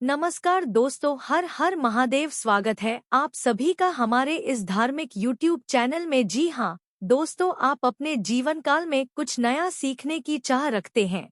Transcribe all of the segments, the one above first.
नमस्कार दोस्तों, हर हर महादेव। स्वागत है आप सभी का हमारे इस धार्मिक YouTube चैनल में। जी हाँ दोस्तों, आप अपने जीवन काल में कुछ नया सीखने की चाह रखते हैं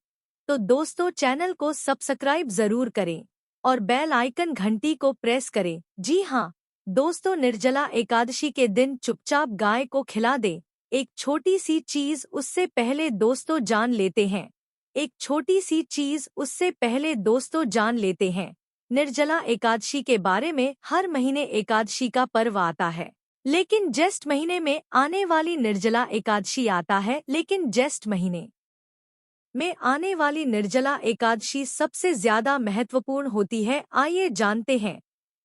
तो दोस्तों चैनल को सब्सक्राइब जरूर करें और बेल आइकन घंटी को प्रेस करें। जी हाँ दोस्तों, निर्जला एकादशी के दिन चुपचाप गाय को खिला दें। एक छोटी सी चीज उससे पहले दोस्तों जान लेते हैं। एक छोटी सी चीज उससे पहले दोस्तों जान लेते हैं निर्जला एकादशी के बारे में। हर महीने एकादशी का पर्व आता है, लेकिन ज्येष्ठ महीने में आने वाली निर्जला एकादशी आता है। लेकिन ज्येष्ठ महीने में आने वाली निर्जला एकादशी सबसे ज्यादा महत्वपूर्ण होती है। आइए जानते हैं।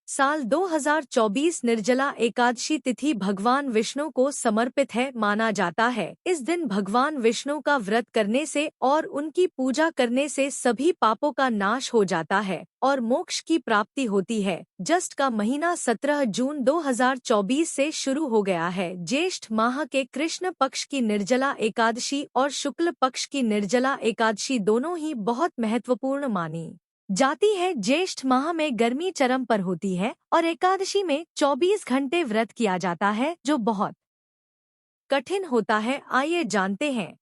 साल 2024 निर्जला एकादशी तिथि भगवान विष्णु को समर्पित है। माना जाता है इस दिन भगवान विष्णु का व्रत करने से और उनकी पूजा करने से सभी पापों का नाश हो जाता है और मोक्ष की प्राप्ति होती है। ज्येष्ठ का महीना 17 जून 2024 से शुरू हो गया है। ज्येष्ठ माह के कृष्ण पक्ष की निर्जला एकादशी और शुक्ल पक्ष की निर्जला एकादशी दोनों ही बहुत महत्वपूर्ण मानी जाती है। ज्येष्ठ माह में गर्मी चरम पर होती है और एकादशी में 24 घंटे व्रत किया जाता है, जो बहुत कठिन होता है। आइए जानते हैं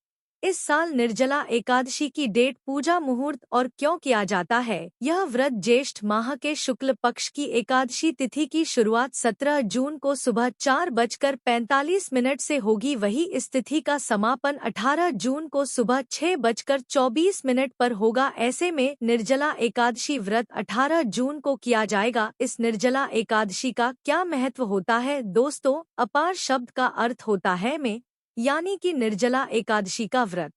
इस साल निर्जला एकादशी की डेट, पूजा मुहूर्त और क्यों किया जाता है। यह व्रत ज्येष्ठ माह के शुक्ल पक्ष की एकादशी तिथि की शुरुआत 17 जून को सुबह 4:45 से होगी। वही इस तिथि का समापन 18 जून को सुबह 6:24 पर होगा। ऐसे में निर्जला एकादशी व्रत 18 जून को किया जाएगा। इस निर्जला एकादशी का क्या महत्व होता है दोस्तों? अपार शब्द का अर्थ होता है में, यानी कि निर्जला एकादशी का व्रत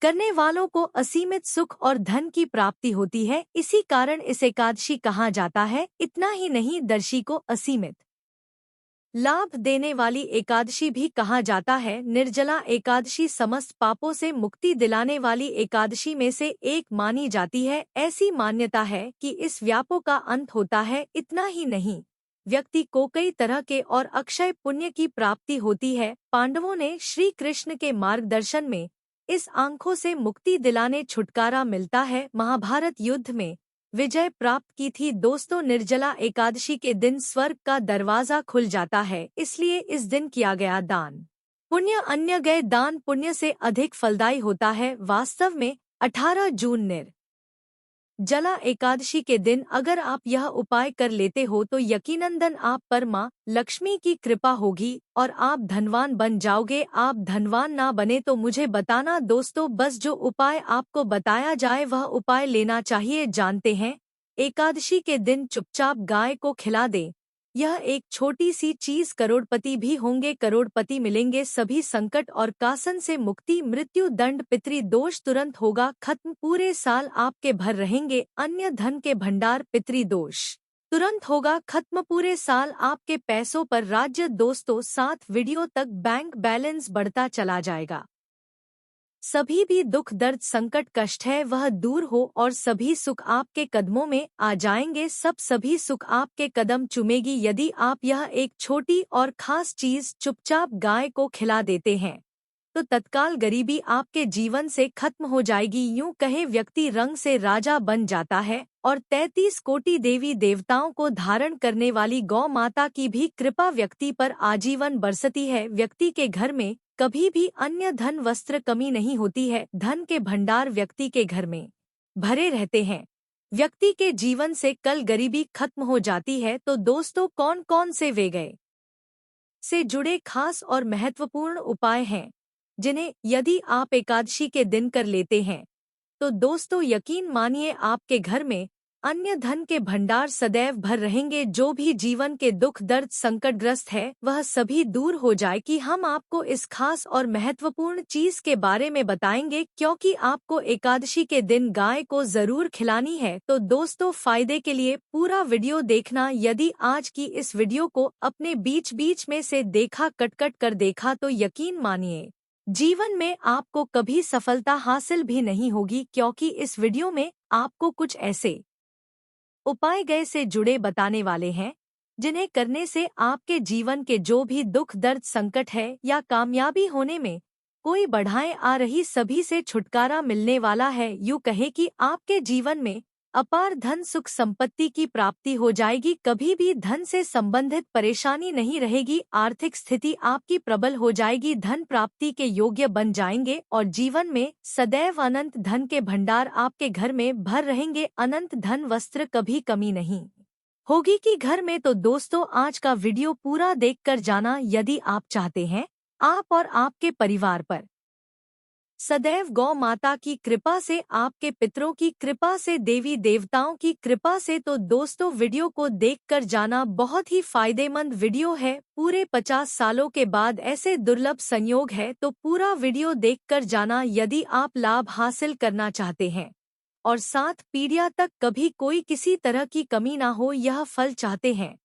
करने वालों को असीमित सुख और धन की प्राप्ति होती है। इसी कारण इस एकादशी कहा जाता है। इतना ही नहीं, दर्शी को असीमित लाभ देने वाली एकादशी भी कहा जाता है। निर्जला एकादशी समस्त पापों से मुक्ति दिलाने वाली एकादशी में से एक मानी जाती है। ऐसी मान्यता है कि इस व्यापों का अंत होता है। इतना ही नहीं, व्यक्ति को कई तरह के और अक्षय पुण्य की प्राप्ति होती है। पांडवों ने श्री कृष्ण के मार्गदर्शन में इस आंखों से मुक्ति दिलाने छुटकारा मिलता है। महाभारत युद्ध में विजय प्राप्त की थी। दोस्तों, निर्जला एकादशी के दिन स्वर्ग का दरवाजा खुल जाता है, इसलिए इस दिन किया गया दान पुण्य अन्य गए दान पुण्य से अधिक फलदायी होता है। वास्तव में 18 जून जला एकादशी के दिन अगर आप यह उपाय कर लेते हो तो यकीनन आप पर मां लक्ष्मी की कृपा होगी और आप धनवान बन जाओगे। आप धनवान ना बने तो मुझे बताना दोस्तों, बस जो उपाय आपको बताया जाए वह उपाय लेना चाहिए। जानते हैं, एकादशी के दिन चुपचाप गाय को खिला दें। यह एक छोटी सी चीज करोड़पति भी होंगे, करोड़पति मिलेंगे। सभी संकट और कासन से मुक्ति, मृत्यु दंड पितृदोष तुरंत होगा खत्म। पूरे साल आपके भर रहेंगे अन्य धन के भंडार। पितृदोष तुरंत होगा खत्म। पूरे साल आपके पैसों पर राज्य। दोस्तों, 7 वीडियो तक बैंक बैलेंस बढ़ता चला जाएगा। सभी भी दुख दर्द संकट कष्ट है वह दूर हो और सभी सुख आपके कदमों में आ जाएंगे। सभी सुख आपके कदम चूमेगी यदि आप यह एक छोटी और खास चीज चुपचाप गाय को खिला देते हैं तो तत्काल गरीबी आपके जीवन से खत्म हो जाएगी। यूं कहे, व्यक्ति रंग से राजा बन जाता है और 33 कोटि देवी देवताओं को धारण करने वाली गौ माता की भी कृपा व्यक्ति पर आजीवन बरसती है। व्यक्ति के घर में कभी भी अन्य धन वस्त्र कमी नहीं होती है। धन के भंडार व्यक्ति के घर में भरे रहते हैं। व्यक्ति के जीवन से कल गरीबी खत्म हो जाती है। तो दोस्तों, कौन कौन से वे गए से जुड़े खास और महत्वपूर्ण उपाय हैं जिन्हें यदि आप एकादशी के दिन कर लेते हैं तो दोस्तों यकीन मानिए आपके घर में अन्य धन के भंडार सदैव भर रहेंगे। जो भी जीवन के दुख दर्द संकटग्रस्त है वह सभी दूर हो जाए। कि हम आपको इस खास और महत्वपूर्ण चीज के बारे में बताएंगे क्योंकि आपको एकादशी के दिन गाय को जरूर खिलानी है। तो दोस्तों, फायदे के लिए पूरा वीडियो देखना। यदि आज की इस वीडियो को अपने बीच बीच में से देखा, कट कर देखा तो यकीन मानिए जीवन में आपको कभी सफलता हासिल भी नहीं होगी, क्योंकि इस वीडियो में आपको कुछ ऐसे उपाय गए से जुड़े बताने वाले हैं जिन्हें करने से आपके जीवन के जो भी दुख दर्द संकट है या कामयाबी होने में कोई बढ़ाएं आ रही सभी से छुटकारा मिलने वाला है। यूं कहे कि आपके जीवन में अपार धन सुख संपत्ति की प्राप्ति हो जाएगी। कभी भी धन से संबंधित परेशानी नहीं रहेगी। आर्थिक स्थिति आपकी प्रबल हो जाएगी। धन प्राप्ति के योग्य बन जाएंगे और जीवन में सदैव अनंत धन के भंडार आपके घर में भर रहेंगे। अनंत धन वस्त्र कभी कमी नहीं होगी कि घर में। तो दोस्तों, आज का वीडियो पूरा देखकर जाना यदि आप चाहते हैं आप और आपके परिवार पर सदैव गौ माता की कृपा से, आपके पितरों की कृपा से, देवी देवताओं की कृपा से। तो दोस्तों, वीडियो को देखकर जाना बहुत ही फायदेमंद वीडियो है। पूरे 50 सालों के बाद ऐसे दुर्लभ संयोग है, तो पूरा वीडियो देखकर जाना यदि आप लाभ हासिल करना चाहते हैं और 7 पीढ़ियां तक कभी कोई किसी तरह की कमी ना हो, यह फल चाहते हैं,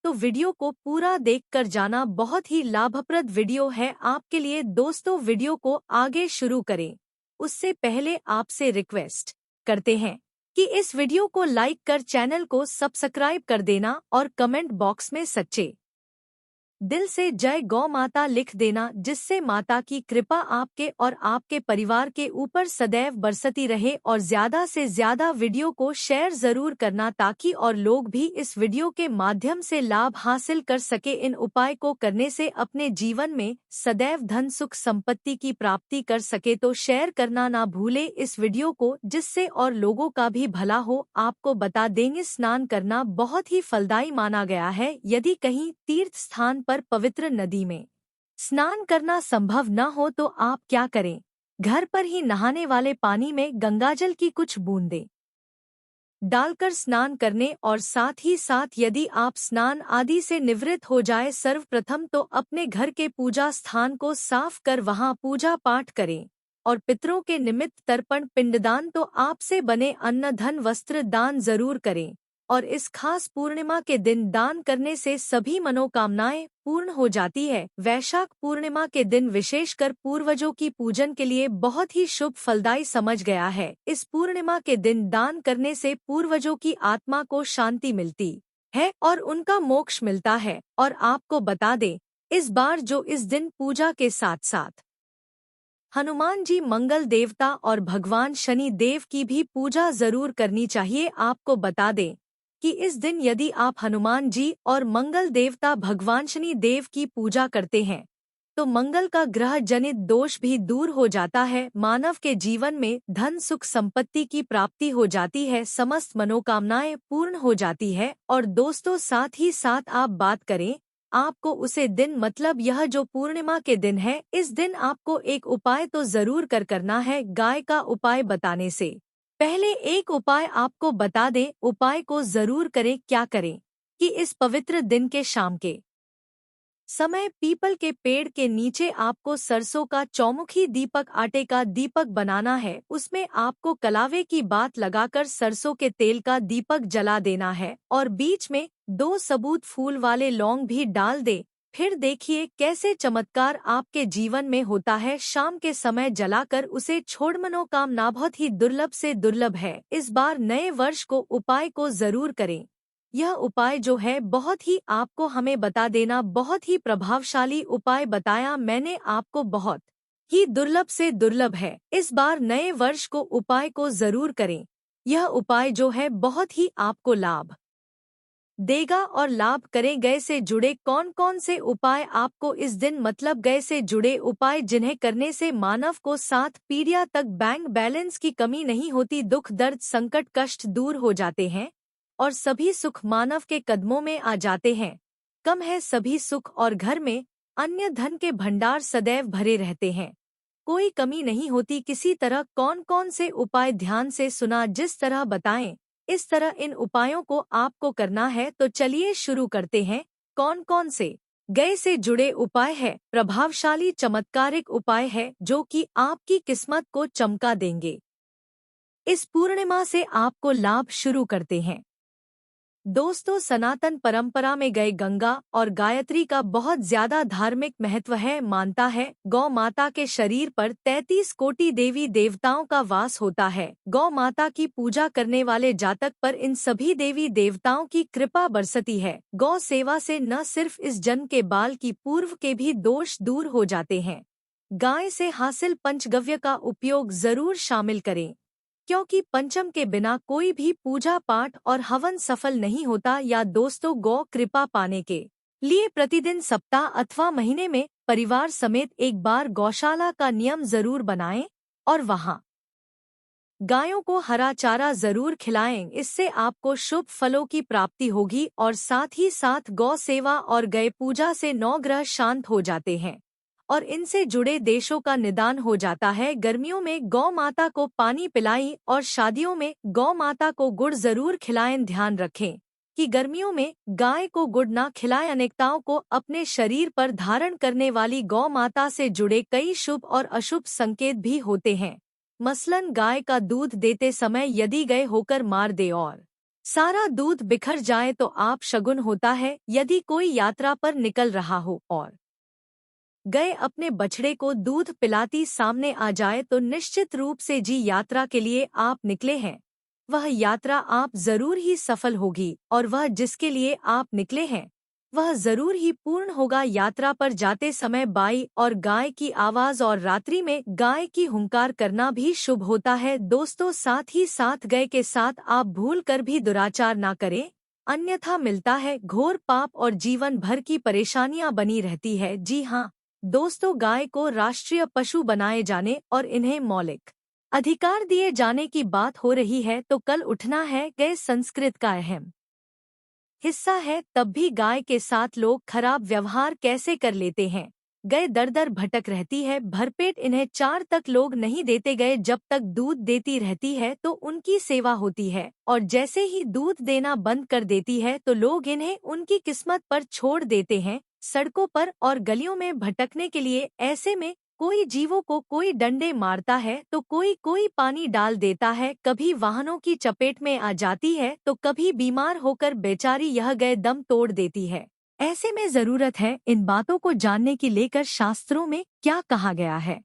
तो वीडियो को पूरा देखकर जाना। बहुत ही लाभप्रद वीडियो है आपके लिए। दोस्तों, वीडियो को आगे शुरू करें उससे पहले आपसे रिक्वेस्ट करते हैं कि इस वीडियो को लाइक कर चैनल को सब्सक्राइब कर देना और कमेंट बॉक्स में सच्चे दिल से जय गौ माता लिख देना, जिससे माता की कृपा आपके और आपके परिवार के ऊपर सदैव बरसती रहे। और ज्यादा से ज्यादा वीडियो को शेयर जरूर करना ताकि और लोग भी इस वीडियो के माध्यम से लाभ हासिल कर सके। इन उपाय को करने से अपने जीवन में सदैव धन सुख संपत्ति की प्राप्ति कर सके। तो शेयर करना ना भूले इस वीडियो को, जिससे और लोगों का भी भला हो। आपको बता देंगे, स्नान करना बहुत ही फलदायी माना गया है। यदि कहीं तीर्थ स्थान पर पवित्र नदी में स्नान करना संभव न हो तो आप क्या करें, घर पर ही नहाने वाले पानी में गंगाजल की कुछ बूंदें डालकर स्नान करने। और साथ ही साथ यदि आप स्नान आदि से निवृत्त हो जाए, सर्वप्रथम तो अपने घर के पूजा स्थान को साफ कर वहां पूजा पाठ करें और पितरों के निमित्त तर्पण पिंडदान तो आपसे बने अन्न धन वस्त्र दान जरूर करें। और इस खास पूर्णिमा के दिन दान करने से सभी मनोकामनाएं पूर्ण हो जाती है। वैशाख पूर्णिमा के दिन विशेषकर पूर्वजों की पूजन के लिए बहुत ही शुभ फलदायी समझ गया है। इस पूर्णिमा के दिन दान करने से पूर्वजों की आत्मा को शांति मिलती है और उनका मोक्ष मिलता है। और आपको बता दें, इस बार जो इस दिन पूजा के साथ साथ हनुमान जी मंगल देवता और भगवान शनि देव की भी पूजा जरूर करनी चाहिए। आपको बता दें कि इस दिन यदि आप हनुमान जी और मंगल देवता भगवान शनि देव की पूजा करते हैं तो मंगल का ग्रह जनित दोष भी दूर हो जाता है। मानव के जीवन में धन सुख संपत्ति की प्राप्ति हो जाती है, समस्त मनोकामनाएं पूर्ण हो जाती है। और दोस्तों, साथ ही साथ आप बात करें आपको उसे दिन, मतलब यह जो पूर्णिमा के दिन है, इस दिन आपको एक उपाय तो जरूर करना है। गाय का उपाय बताने से पहले एक उपाय आपको बता दें, उपाय को जरूर करें। क्या करें कि इस पवित्र दिन के शाम के समय पीपल के पेड़ के नीचे आपको सरसों का चौमुखी दीपक, आटे का दीपक बनाना है। उसमें आपको कलावे की बात लगाकर सरसों के तेल का दीपक जला देना है और बीच में 2 सबूत फूल वाले लौंग भी डाल दे। फिर देखिए कैसे चमत्कार आपके जीवन में होता है। शाम के समय जलाकर उसे छोड़, मनोकामना बहुत ही दुर्लभ से दुर्लभ है। इस बार नए वर्ष को उपाय को जरूर करें। यह उपाय जो है बहुत ही, आपको हमें बता देना, बहुत ही प्रभावशाली उपाय बताया मैंने आपको, बहुत ही दुर्लभ से दुर्लभ है। इस बार नए वर्ष को उपाय को जरूर करें। यह उपाय जो है बहुत ही आपको लाभ देगा। और लाभ करें गए से जुड़े कौन कौन से उपाय आपको इस दिन, मतलब गए से जुड़े उपाय जिन्हें करने से मानव को 7 पीढ़ियां तक बैंक बैलेंस की कमी नहीं होती, दुख दर्द संकट कष्ट दूर हो जाते हैं और सभी सुख मानव के कदमों में आ जाते हैं। कम है सभी सुख और घर में अन्य धन के भंडार सदैव भरे रहते हैं, कोई कमी नहीं होती किसी तरह। कौन कौन से उपाय ध्यान से सुना, जिस तरह बताएं इस तरह इन उपायों को आपको करना है। तो चलिए शुरू करते हैं। कौन कौन से गए से जुड़े उपाय है, प्रभावशाली चमत्कारिक उपाय है जो कि आपकी किस्मत को चमका देंगे। इस पूर्णिमा से आपको लाभ शुरू करते हैं। दोस्तों, सनातन परंपरा में गए गंगा और गायत्री का बहुत ज्यादा धार्मिक महत्व है। मानता है गौ माता के शरीर पर 33 कोटि देवी देवताओं का वास होता है। गौ माता की पूजा करने वाले जातक पर इन सभी देवी देवताओं की कृपा बरसती है। गौ सेवा से न सिर्फ इस जन्म के बाल की पूर्व के भी दोष दूर हो जाते हैं। गाय से हासिल पंचगव्य का उपयोग जरूर शामिल करें, क्योंकि पंचम के बिना कोई भी पूजा पाठ और हवन सफल नहीं होता। या दोस्तों, गौ कृपा पाने के लिए प्रतिदिन, सप्ताह अथवा महीने में परिवार समेत एक बार गौशाला का नियम जरूर बनाएं और वहां गायों को हरा चारा जरूर खिलाएं। इससे आपको शुभ फलों की प्राप्ति होगी और साथ ही साथ गौ सेवा और गाय पूजा से 9 ग्रह शांत हो जाते हैं और इनसे जुड़े देशों का निदान हो जाता है। गर्मियों में गौ माता को पानी पिलाएं और शादियों में गौ माता को गुड़ जरूर खिलाएं। ध्यान रखें कि गर्मियों में गाय को गुड़ ना खिलाएं। अनेकताओं को अपने शरीर पर धारण करने वाली गौ माता से जुड़े कई शुभ और अशुभ संकेत भी होते हैं। मसलन गाय का दूध देते समय यदि गाय होकर मार दे और सारा दूध बिखर जाए तो आप शगुन होता है। यदि कोई यात्रा पर निकल रहा हो और गाय अपने बछड़े को दूध पिलाती सामने आ जाए तो निश्चित रूप से जी यात्रा के लिए आप निकले हैं वह यात्रा आप जरूर ही सफल होगी और वह जिसके लिए आप निकले हैं वह जरूर ही पूर्ण होगा। यात्रा पर जाते समय बाई और गाय की आवाज और रात्रि में गाय की हुंकार करना भी शुभ होता है। दोस्तों, साथ ही साथ गाय के साथ आप भूल कर भी दुराचार ना करें, अन्यथा मिलता है घोर पाप और जीवन भर की परेशानियां बनी रहती है। जी हाँ दोस्तों, गाय को राष्ट्रीय पशु बनाए जाने और इन्हें मौलिक अधिकार दिए जाने की बात हो रही है तो कल उठना है गाय संस्कृत का अहम हिस्सा है। तब भी गाय के साथ लोग खराब व्यवहार कैसे कर लेते हैं। गाय दर दर भटक रहती है, भरपेट इन्हें 4 तक लोग नहीं देते गए। जब तक दूध देती रहती है तो उनकी सेवा होती है और जैसे ही दूध देना बंद कर देती है तो लोग इन्हें उनकी किस्मत पर छोड़ देते हैं, सड़कों पर और गलियों में भटकने के लिए। ऐसे में कोई जीवों को कोई डंडे मारता है तो कोई पानी डाल देता है, कभी वाहनों की चपेट में आ जाती है तो कभी बीमार होकर बेचारी यह गए दम तोड़ देती है। ऐसे में जरूरत है इन बातों को जानने की लेकर शास्त्रों में क्या कहा गया है,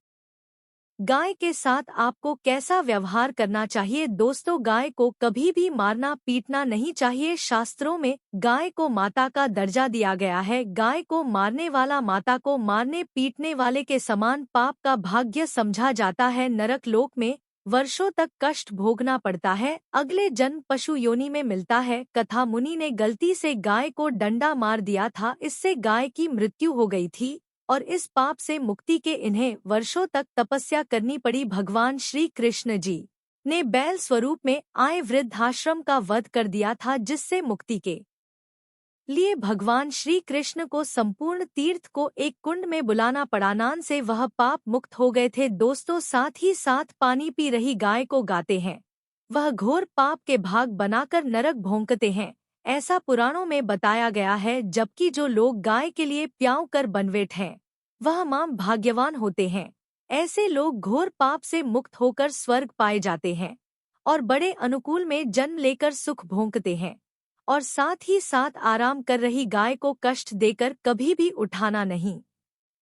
गाय के साथ आपको कैसा व्यवहार करना चाहिए। दोस्तों, गाय को कभी भी मारना पीटना नहीं चाहिए। शास्त्रों में गाय को माता का दर्जा दिया गया है। गाय को मारने वाला माता को मारने पीटने वाले के समान पाप का भाग्य समझा जाता है। नरक लोक में वर्षों तक कष्ट भोगना पड़ता है, अगले जन्म पशु योनि में मिलता है। कथा मुनि ने गलती से गाय को डंडा मार दिया था, इससे गाय की मृत्यु हो गई थी और इस पाप से मुक्ति के इन्हें वर्षों तक तपस्या करनी पड़ी। भगवान श्री कृष्ण जी ने बैल स्वरूप में आए वृद्धाश्रम का वध कर दिया था, जिससे मुक्ति के लिए भगवान श्री कृष्ण को संपूर्ण तीर्थ को एक कुंड में बुलाना पड़ा। नान से वह पाप मुक्त हो गए थे। दोस्तों, साथ ही साथ पानी पी रही गाय को गाते हैं वह घोर पाप के भाग बनाकर नरक भोंकते हैं, ऐसा पुराणों में बताया गया है। जबकि जो लोग गाय के लिए प्याऊ कर बनवेट हैं वह मां भाग्यवान होते हैं। ऐसे लोग घोर पाप से मुक्त होकर स्वर्ग पाए जाते हैं और बड़े अनुकूल में जन्म लेकर सुख भोंकते हैं। और साथ ही साथ आराम कर रही गाय को कष्ट देकर कभी भी उठाना नहीं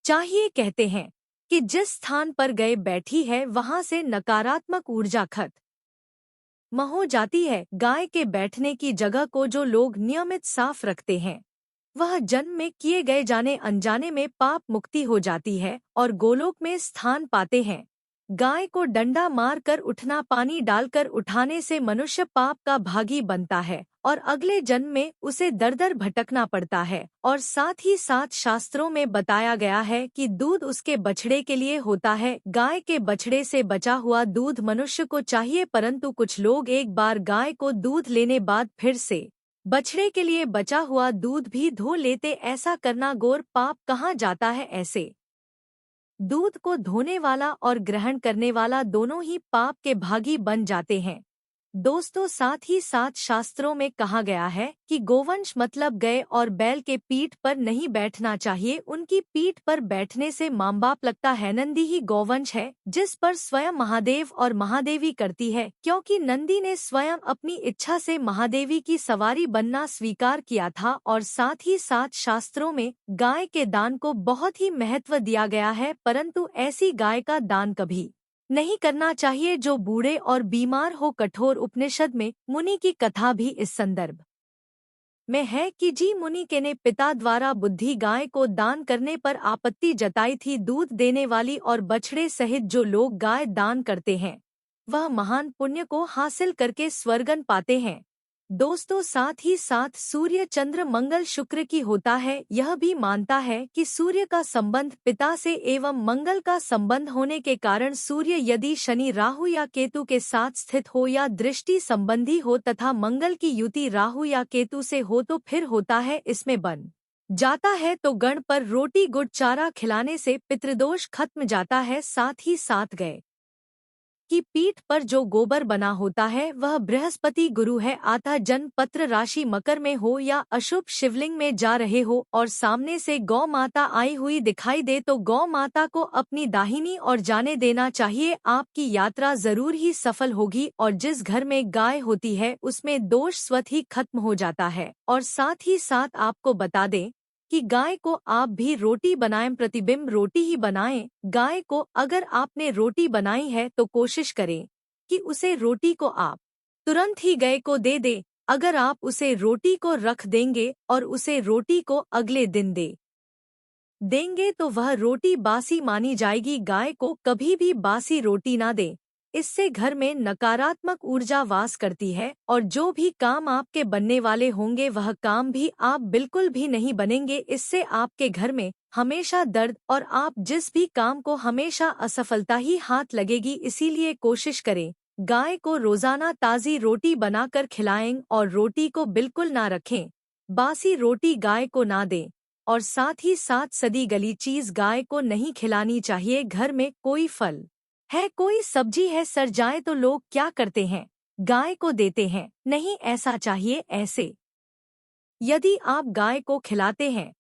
चाहिए। कहते हैं कि जिस स्थान पर गाय बैठी है वहां से नकारात्मक ऊर्जा खत्म हो जाती है। गाय के बैठने की जगह को जो लोग नियमित साफ रखते हैं वह जन्म में किए गए जाने अनजाने में पाप मुक्ति हो जाती है और गोलोक में स्थान पाते हैं। गाय को डंडा मार कर उठना, पानी डालकर उठाने से मनुष्य पाप का भागी बनता है और अगले जन्म में उसे दर दर भटकना पड़ता है। और साथ ही साथ शास्त्रों में बताया गया है कि दूध उसके बछड़े के लिए होता है। गाय के बछड़े से बचा हुआ दूध मनुष्य को चाहिए, परंतु कुछ लोग एक बार गाय को दूध लेने बाद फिर से बछड़े के लिए बचा हुआ दूध भी धो लेते। ऐसा करना घोर पाप कहा जाता है। ऐसे दूध को धोने वाला और ग्रहण करने वाला दोनों ही पाप के भागी बन जाते हैं। दोस्तों, साथ ही साथ शास्त्रों में कहा गया है कि गोवंश मतलब गाय और बैल के पीठ पर नहीं बैठना चाहिए, उनकी पीठ पर बैठने से मां बाप लगता है। नंदी ही गौवंश है जिस पर स्वयं महादेव और महादेवी करती है, क्योंकि नंदी ने स्वयं अपनी इच्छा से महादेवी की सवारी बनना स्वीकार किया था। और साथ ही साथ शास्त्रों में गाय के दान को बहुत ही महत्व दिया गया है, परंतु ऐसी गाय का दान कभी नहीं करना चाहिए जो बूढ़े और बीमार हो। कठोर उपनिषद में मुनि की कथा भी इस संदर्भ में है कि जी मुनि के ने पिता द्वारा बुद्धि गाय को दान करने पर आपत्ति जताई थी। दूध देने वाली और बछड़े सहित जो लोग गाय दान करते हैं वह महान पुण्य को हासिल करके स्वर्गन पाते हैं। दोस्तों, साथ ही साथ सूर्य चंद्र मंगल शुक्र की होता है। यह भी मानता है कि सूर्य का संबंध पिता से एवं मंगल का संबंध होने के कारण सूर्य यदि शनि राहु या केतु के साथ स्थित हो या दृष्टि संबंधी हो तथा मंगल की युति राहु या केतु से हो तो फिर होता है इसमें बन जाता है। तो गण पर रोटी गुड़ चारा खिलाने से पितृदोष खत्म जाता है। साथ ही साथ गए की पीठ पर जो गोबर बना होता है वह बृहस्पति गुरु है। अतः जन्म पत्र राशि मकर में हो या अशुभ शिवलिंग में जा रहे हो और सामने से गौ माता आई हुई दिखाई दे तो गौ माता को अपनी दाहिनी ओर जाने देना चाहिए। आपकी यात्रा जरूर ही सफल होगी और जिस घर में गाय होती है उसमें दोष स्वतः ही खत्म हो जाता है। और साथ ही साथ आपको बता दें कि गाय को आप भी रोटी बनाएं, प्रतिबिंब रोटी ही बनाएं। गाय को अगर आपने रोटी बनाई है तो कोशिश करें कि उसे रोटी को आप तुरंत ही गाय को दे दें। अगर आप उसे रोटी को रख देंगे और उसे रोटी को अगले दिन देंगे तो वह रोटी बासी मानी जाएगी। गाय को कभी भी बासी रोटी ना दें, इससे घर में नकारात्मक ऊर्जा वास करती है और जो भी काम आपके बनने वाले होंगे वह काम भी आप बिल्कुल भी नहीं बनेंगे। इससे आपके घर में हमेशा दर्द और आप जिस भी काम को हमेशा असफलता ही हाथ लगेगी। इसीलिए कोशिश करें गाय को रोजाना ताज़ी रोटी बनाकर खिलाएं और रोटी को बिल्कुल ना रखें, बासी रोटी गाय को ना दें। और साथ ही साथ सड़ी गली चीज गाय को नहीं खिलानी चाहिए। घर में कोई फल है, कोई सब्जी है, सड़ जाए तो लोग क्या करते हैं, गाय को देते हैं। नहीं ऐसा चाहिए। ऐसे यदि आप गाय को खिलाते हैं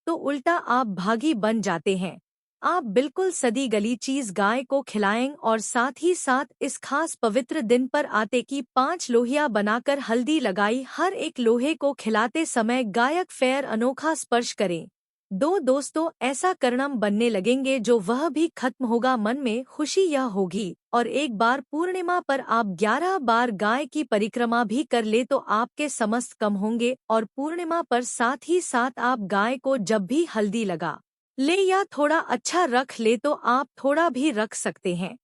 तो उल्टा आप भागी बन जाते हैं। आप बिल्कुल सड़ी गली चीज गाय को खिलाएं और साथ ही साथ इस खास पवित्र दिन पर आटे की 5 लोहियां बनाकर हल्दी लगाई। हर एक लोहे को खिलाते समय गायक फेयर अनोखा स्पर्श करें। दोस्तों, ऐसा करनम बनने लगेंगे जो वह भी खत्म होगा। मन में खुशी यह होगी और एक बार पूर्णिमा पर आप 11 बार गाय की परिक्रमा भी कर ले तो आपके समस्त कम होंगे। और पूर्णिमा पर साथ ही साथ आप गाय को जब भी हल्दी लगा ले या थोड़ा अच्छा रख ले तो आप थोड़ा भी रख सकते हैं।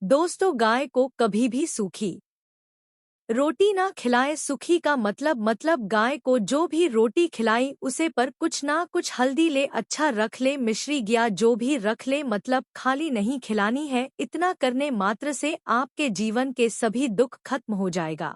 दोस्तों, गाय को कभी भी सूखी रोटी ना खिलाए। सूखी का मतलब गाय को जो भी रोटी खिलाई उसे पर कुछ ना कुछ हल्दी ले, अच्छा रख ले, मिश्री या जो भी रख ले, मतलब खाली नहीं खिलानी है। इतना करने मात्र से आपके जीवन के सभी दुख खत्म हो जाएगा।